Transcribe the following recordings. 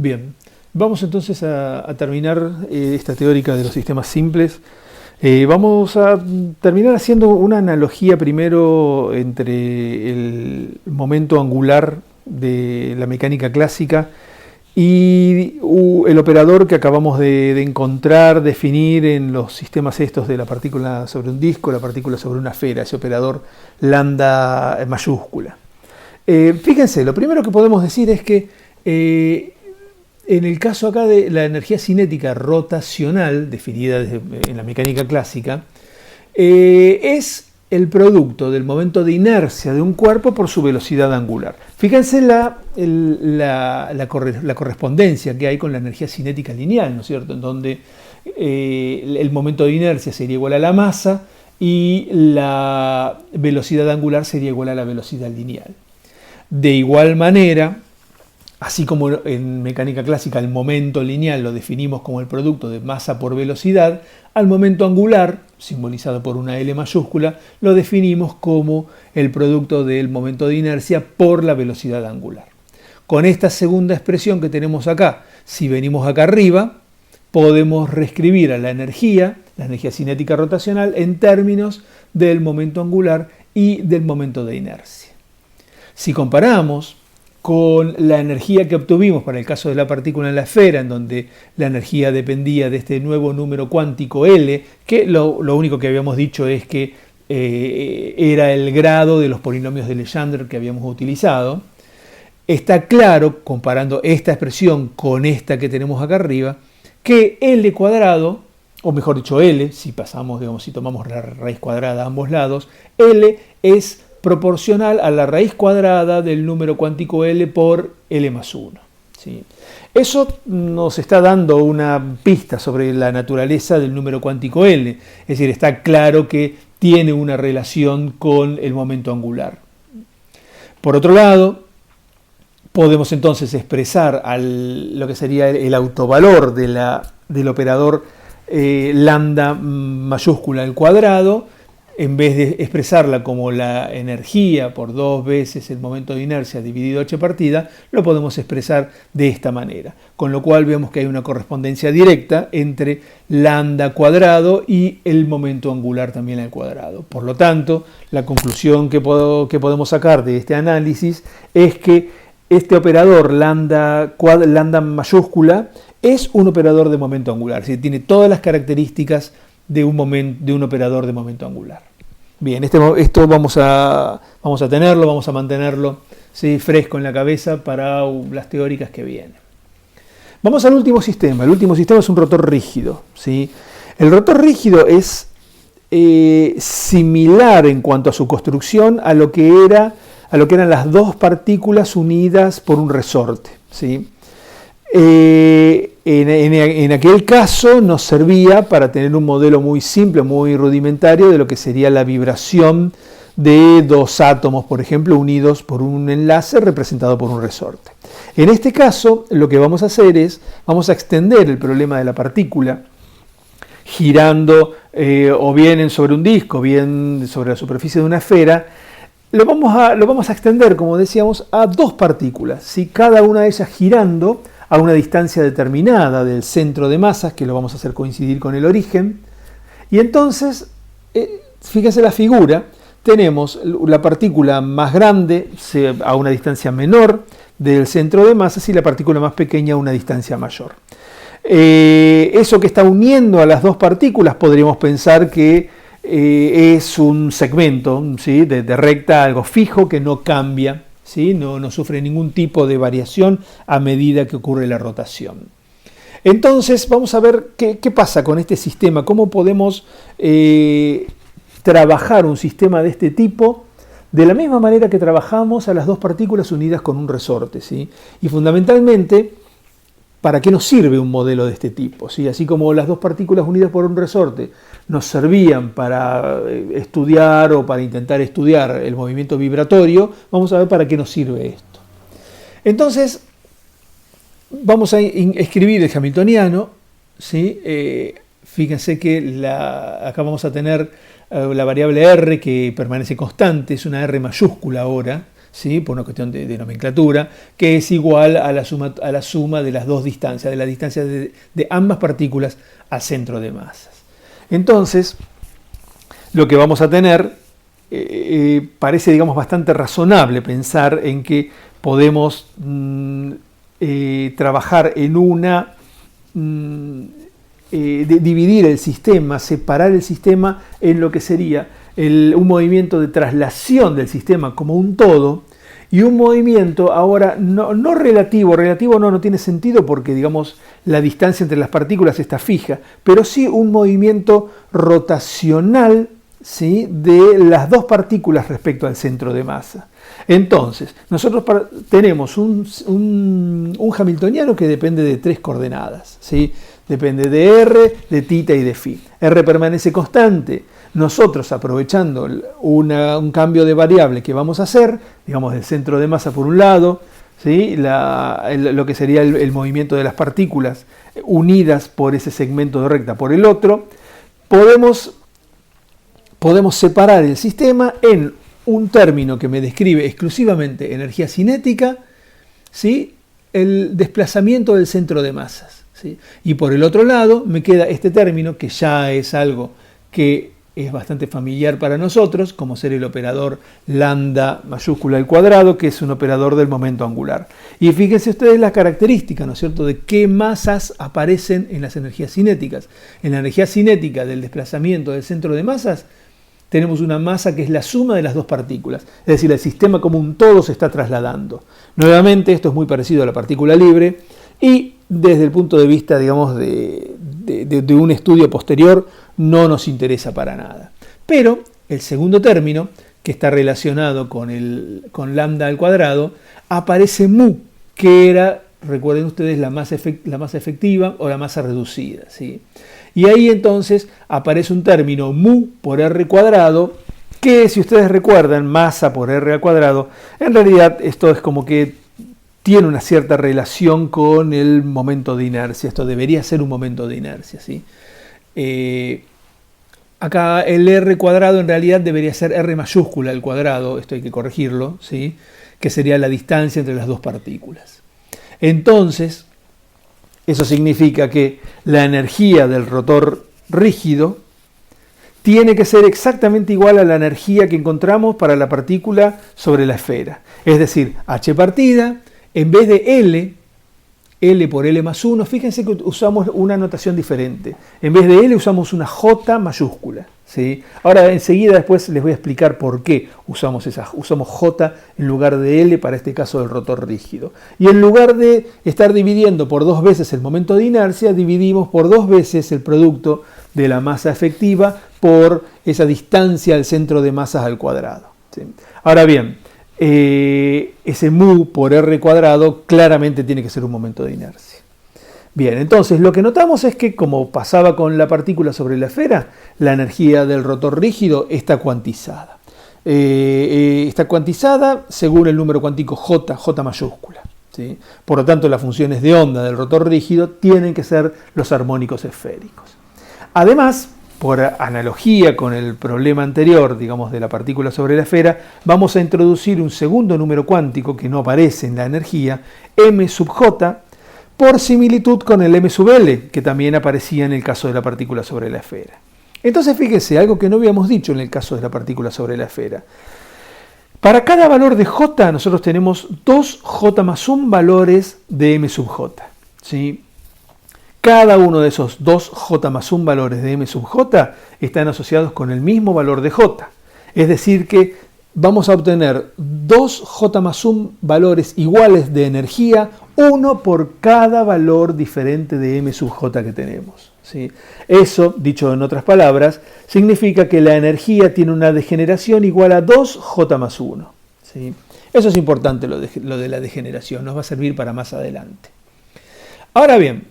Bien, vamos entonces a terminar esta teórica de los sistemas simples. Vamos a terminar haciendo una analogía primero entre el momento angular de la mecánica clásica y el operador que acabamos de encontrar, definir en los sistemas estos de la partícula sobre un disco, la partícula sobre una esfera, ese operador lambda mayúscula. Fíjense, lo primero que podemos decir es que en el caso acá de la energía cinética rotacional, definida en la mecánica clásica, es el producto del momento de inercia de un cuerpo por su velocidad angular. Fíjense la correspondencia que hay con la energía cinética lineal, ¿no es cierto? En donde el momento de inercia sería igual a la masa y la velocidad angular sería igual a la velocidad lineal. De igual manera, así como en mecánica clásica el momento lineal lo definimos como el producto de masa por velocidad, al momento angular, simbolizado por una L mayúscula, lo definimos como el producto del momento de inercia por la velocidad angular. Con esta segunda expresión que tenemos acá, si venimos acá arriba, podemos reescribir a la energía cinética rotacional, en términos del momento angular y del momento de inercia. Si comparamos con la energía que obtuvimos para el caso de la partícula en la esfera, en donde la energía dependía de este nuevo número cuántico L, que lo único que habíamos dicho es que era el grado de los polinomios de Legendre que habíamos utilizado, está claro, comparando esta expresión con esta que tenemos acá arriba, que L cuadrado, o mejor dicho L, si pasamos, digamos, si tomamos la raíz cuadrada a ambos lados, L es proporcional a la raíz cuadrada del número cuántico L por L más 1. ¿Sí? Eso nos está dando una pista sobre la naturaleza del número cuántico L, es decir, está claro que tiene una relación con el momento angular. Por otro lado, podemos entonces expresar lo que sería el autovalor del operador lambda mayúscula al cuadrado. En vez de expresarla como la energía por 2 veces el momento de inercia dividido h partida, lo podemos expresar de esta manera. Con lo cual vemos que hay una correspondencia directa entre lambda cuadrado y el momento angular también al cuadrado. Por lo tanto, la conclusión que podemos sacar de este análisis es que este operador lambda mayúscula es un operador de momento angular, es decir, tiene todas las características de un operador de momento angular. Bien, esto vamos a tenerlo, vamos a mantenerlo, ¿sí?, fresco en la cabeza para las teóricas que vienen. Vamos al último sistema. El último sistema es un rotor rígido, ¿sí? El rotor rígido es similar en cuanto a su construcción a lo que eran las dos partículas unidas por un resorte, ¿sí? En aquel caso nos servía para tener un modelo muy simple, muy rudimentario de lo que sería la vibración de dos átomos, por ejemplo, unidos por un enlace representado por un resorte. En este caso, lo que vamos a hacer es, vamos a extender el problema de la partícula girando o bien sobre un disco, o bien sobre la superficie de una esfera. Lo vamos a extender, como decíamos, a dos partículas, ¿sí?, cada una de ellas girando a una distancia determinada del centro de masas, que lo vamos a hacer coincidir con el origen. Y entonces, fíjense la figura, tenemos la partícula más grande a una distancia menor del centro de masas y la partícula más pequeña a una distancia mayor. Eso que está uniendo a las dos partículas podríamos pensar que es un segmento, ¿sí?, de recta, algo fijo que no cambia, ¿sí?, no sufre ningún tipo de variación a medida que ocurre la rotación. Entonces vamos a ver qué pasa con este sistema, cómo podemos trabajar un sistema de este tipo de la misma manera que trabajamos a las dos partículas unidas con un resorte, ¿sí? Y fundamentalmente, ¿para qué nos sirve un modelo de este tipo? ¿Sí? Así como las dos partículas unidas por un resorte nos servían para estudiar o para intentar estudiar el movimiento vibratorio, vamos a ver para qué nos sirve esto. Entonces, vamos a escribir el hamiltoniano, ¿sí? Fíjense que acá vamos a tener la variable r que permanece constante, es una r mayúscula ahora, ¿sí? Por una cuestión de nomenclatura, que es igual a la suma de las dos distancias, de la distancia de ambas partículas al centro de masas. Entonces, lo que vamos a tener, parece, digamos, bastante razonable pensar en que podemos trabajar en una... dividir el sistema, separar el sistema en lo que sería un movimiento de traslación del sistema como un todo y un movimiento ahora no relativo no tiene sentido porque, digamos, la distancia entre las partículas está fija, pero sí un movimiento rotacional, ¿sí?, de las dos partículas respecto al centro de masa. Entonces, nosotros tenemos un hamiltoniano que depende de tres coordenadas, ¿sí? Depende de R, de θ y de φ. R permanece constante. Nosotros, aprovechando un cambio de variable que vamos a hacer, digamos, del centro de masa por un lado, ¿sí?, lo que sería el movimiento de las partículas unidas por ese segmento de recta por el otro, podemos separar el sistema en un término que me describe exclusivamente energía cinética, ¿sí?, el desplazamiento del centro de masas, ¿sí? Y por el otro lado me queda este término que ya es algo que es bastante familiar para nosotros, como ser el operador lambda mayúscula al cuadrado, que es un operador del momento angular. Y fíjense ustedes las características, ¿no es cierto?, de qué masas aparecen en las energías cinéticas. En la energía cinética del desplazamiento del centro de masas, tenemos una masa que es la suma de las dos partículas, es decir, el sistema como un todo se está trasladando. Nuevamente, esto es muy parecido a la partícula libre y desde el punto de vista, digamos, de un estudio posterior, no nos interesa para nada. Pero el segundo término, que está relacionado con lambda al cuadrado, aparece mu, que era, recuerden ustedes, la masa efectiva o la masa reducida, ¿sí? Y ahí entonces aparece un término mu por r cuadrado, que si ustedes recuerdan, masa por r al cuadrado, en realidad esto es como que tiene una cierta relación con el momento de inercia. Esto debería ser un momento de inercia, ¿sí? Acá el r cuadrado en realidad debería ser r mayúscula al cuadrado, esto hay que corregirlo, ¿sí?, que sería la distancia entre las dos partículas. Entonces, eso significa que la energía del rotor rígido tiene que ser exactamente igual a la energía que encontramos para la partícula sobre la esfera. Es decir, h partida, en vez de L por L más 1, fíjense que usamos una notación diferente. En vez de L usamos una J mayúscula, ¿sí? Ahora enseguida después les voy a explicar por qué usamos J en lugar de L para este caso del rotor rígido. Y en lugar de estar dividiendo por dos veces el momento de inercia, dividimos por dos veces el producto de la masa efectiva por esa distancia al centro de masas al cuadrado, ¿sí? Ahora bien, ese mu por r cuadrado claramente tiene que ser un momento de inercia. Bien, entonces lo que notamos es que, como pasaba con la partícula sobre la esfera, la energía del rotor rígido está cuantizada. Está cuantizada según el número cuántico J mayúscula, ¿sí? Por lo tanto, las funciones de onda del rotor rígido tienen que ser los armónicos esféricos. Además, por analogía con el problema anterior, digamos, de la partícula sobre la esfera, vamos a introducir un segundo número cuántico que no aparece en la energía, m sub j, por similitud con el m sub l, que también aparecía en el caso de la partícula sobre la esfera. Entonces, fíjese, algo que no habíamos dicho en el caso de la partícula sobre la esfera. Para cada valor de j, nosotros tenemos dos j más 1 valores de m sub j, ¿sí? Cada uno de esos dos j más 1 valores de m sub j están asociados con el mismo valor de j. Es decir que vamos a obtener dos j más 1 valores iguales de energía, uno por cada valor diferente de m sub j que tenemos, ¿sí? Eso, dicho en otras palabras, significa que la energía tiene una degeneración igual a 2j más 1, ¿sí? Eso es importante, lo de la degeneración, nos va a servir para más adelante. Ahora bien,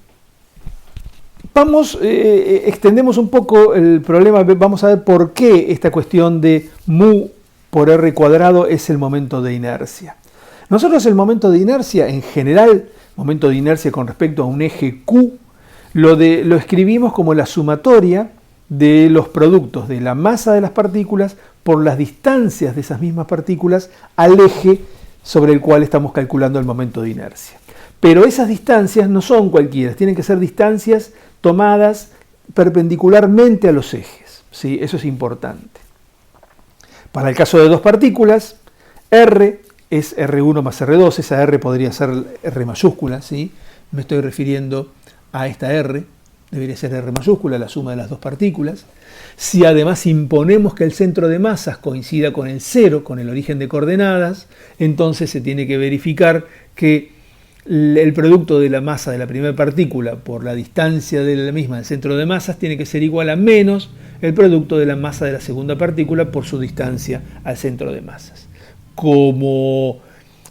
extendemos un poco el problema, vamos a ver por qué esta cuestión de mu por r cuadrado es el momento de inercia. Nosotros el momento de inercia, en general, momento de inercia con respecto a un eje Q, lo escribimos como la sumatoria de los productos de la masa de las partículas por las distancias de esas mismas partículas al eje sobre el cual estamos calculando el momento de inercia. Pero esas distancias no son cualquiera, tienen que ser distancias tomadas perpendicularmente a los ejes, ¿sí? Eso es importante. Para el caso de dos partículas, R es R1 más R2, esa R podría ser R mayúscula, ¿sí? Me estoy refiriendo a esta R, debería ser R mayúscula, la suma de las dos partículas. Si además imponemos que el centro de masas coincida con el cero, con el origen de coordenadas, entonces se tiene que verificar que el producto de la masa de la primera partícula por la distancia de la misma del centro de masas tiene que ser igual a menos el producto de la masa de la segunda partícula por su distancia al centro de masas. Como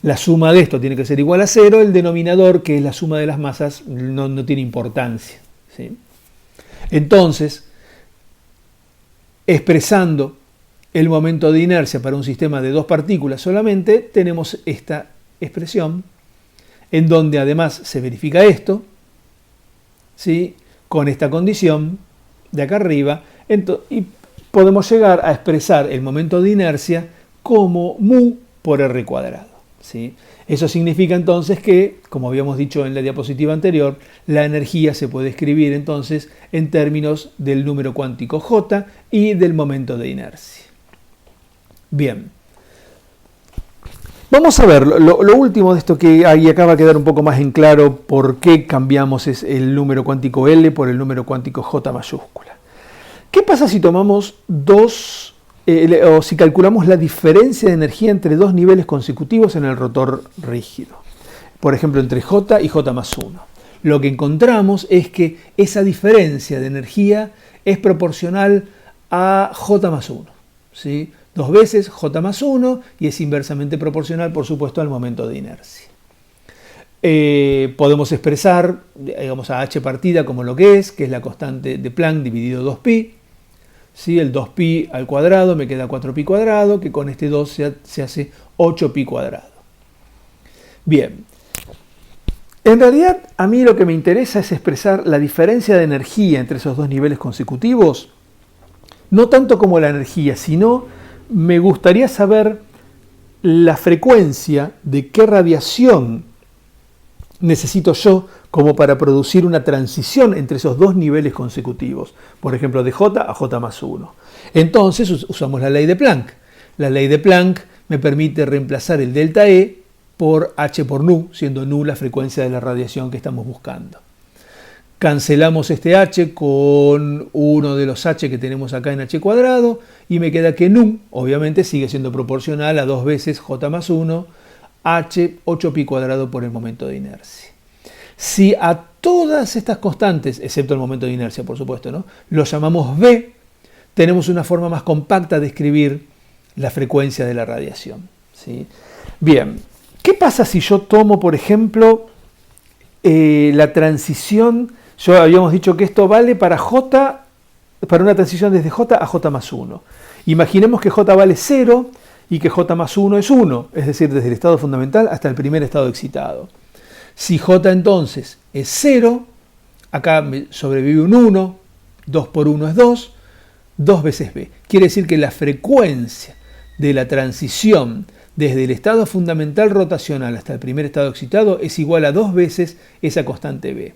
la suma de esto tiene que ser igual a cero, el denominador, que es la suma de las masas, no tiene importancia, ¿sí? Entonces, expresando el momento de inercia para un sistema de dos partículas solamente, tenemos esta expresión, en donde además se verifica esto, ¿sí? Con esta condición de acá arriba, y podemos llegar a expresar el momento de inercia como mu por r cuadrado, ¿sí? Eso significa entonces que, como habíamos dicho en la diapositiva anterior, la energía se puede escribir entonces en términos del número cuántico J y del momento de inercia. Bien. Vamos a ver lo último de esto, que ahí acaba de quedar un poco más en claro por qué cambiamos el número cuántico L por el número cuántico J mayúscula. ¿Qué pasa si tomamos o si calculamos la diferencia de energía entre dos niveles consecutivos en el rotor rígido? Por ejemplo, entre J y J más 1. Lo que encontramos es que esa diferencia de energía es proporcional a J más 1, ¿sí? Dos veces J más 1 y es inversamente proporcional, por supuesto, al momento de inercia. Podemos expresar, digamos, a h partida como lo que es la constante de Planck dividido 2pi. ¿Sí? El 2pi al cuadrado me queda 4pi cuadrado, que con este 2 se hace 8pi cuadrado. Bien. En realidad, a mí lo que me interesa es expresar la diferencia de energía entre esos dos niveles consecutivos, no tanto como la energía, sino me gustaría saber la frecuencia de qué radiación necesito yo como para producir una transición entre esos dos niveles consecutivos, por ejemplo, de J a J más 1. Entonces usamos la ley de Planck. La ley de Planck me permite reemplazar el delta E por H por nu, siendo nu la frecuencia de la radiación que estamos buscando. Cancelamos este H con uno de los H que tenemos acá en H cuadrado y me queda que nu, obviamente, sigue siendo proporcional a 2 veces J más 1, H 8pi cuadrado por el momento de inercia. Si a todas estas constantes, excepto el momento de inercia, por supuesto, ¿no?, lo llamamos V, tenemos una forma más compacta de escribir la frecuencia de la radiación, ¿sí? Bien, ¿qué pasa si yo tomo, por ejemplo, la transición? Yo habíamos dicho que esto vale para una transición desde J a J más 1. Imaginemos que J vale 0 y que J más 1 es 1, es decir, desde el estado fundamental hasta el primer estado excitado. Si J entonces es 0, acá me sobrevive un 1, 2 por 1 es 2, 2 veces B. Quiere decir que la frecuencia de la transición desde el estado fundamental rotacional hasta el primer estado excitado es igual a 2 veces esa constante B.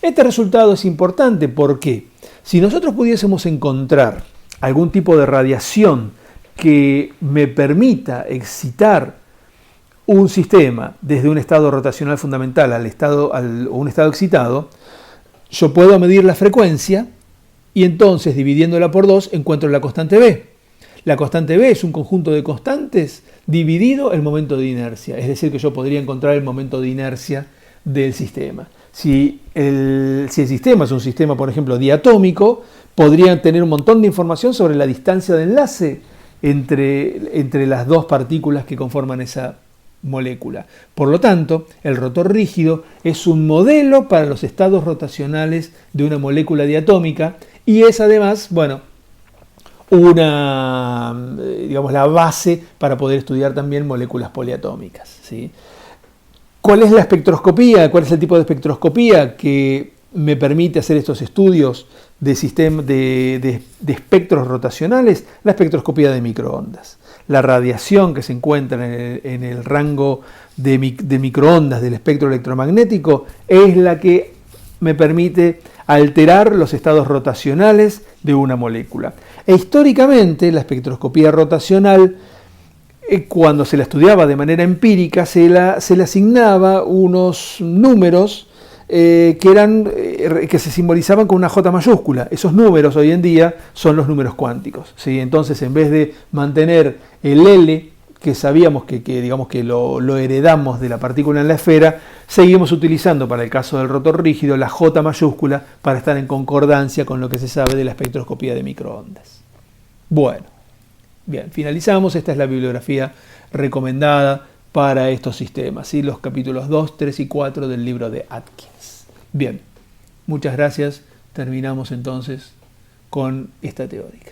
Este resultado es importante porque si nosotros pudiésemos encontrar algún tipo de radiación que me permita excitar un sistema desde un estado rotacional fundamental a un estado excitado, yo puedo medir la frecuencia y entonces, dividiéndola por 2, encuentro la constante B. La constante B es un conjunto de constantes dividido el momento de inercia, es decir, que yo podría encontrar el momento de inercia del sistema. Si el sistema es un sistema, por ejemplo, diatómico, podrían tener un montón de información sobre la distancia de enlace entre las dos partículas que conforman esa molécula. Por lo tanto, el rotor rígido es un modelo para los estados rotacionales de una molécula diatómica y es además, bueno, la base para poder estudiar también moléculas poliatómicas, ¿sí? ¿Cuál es la espectroscopía? ¿Cuál es el tipo de espectroscopía que me permite hacer estos estudios de espectros rotacionales? La espectroscopía de microondas. La radiación que se encuentra en el rango de microondas del espectro electromagnético es la que me permite alterar los estados rotacionales de una molécula. E históricamente la espectroscopía rotacional, cuando se la estudiaba de manera empírica, se le asignaba unos números que se simbolizaban con una J mayúscula. Esos números hoy en día son los números cuánticos, ¿sí? Entonces, en vez de mantener el L, que sabíamos que lo heredamos de la partícula en la esfera, seguimos utilizando para el caso del rotor rígido la J mayúscula para estar en concordancia con lo que se sabe de la espectroscopía de microondas. Bueno, bien, finalizamos. Esta es la bibliografía recomendada para estos sistemas, ¿sí? Los capítulos 2, 3 y 4 del libro de Atkins. Bien, muchas gracias. Terminamos entonces con esta teórica.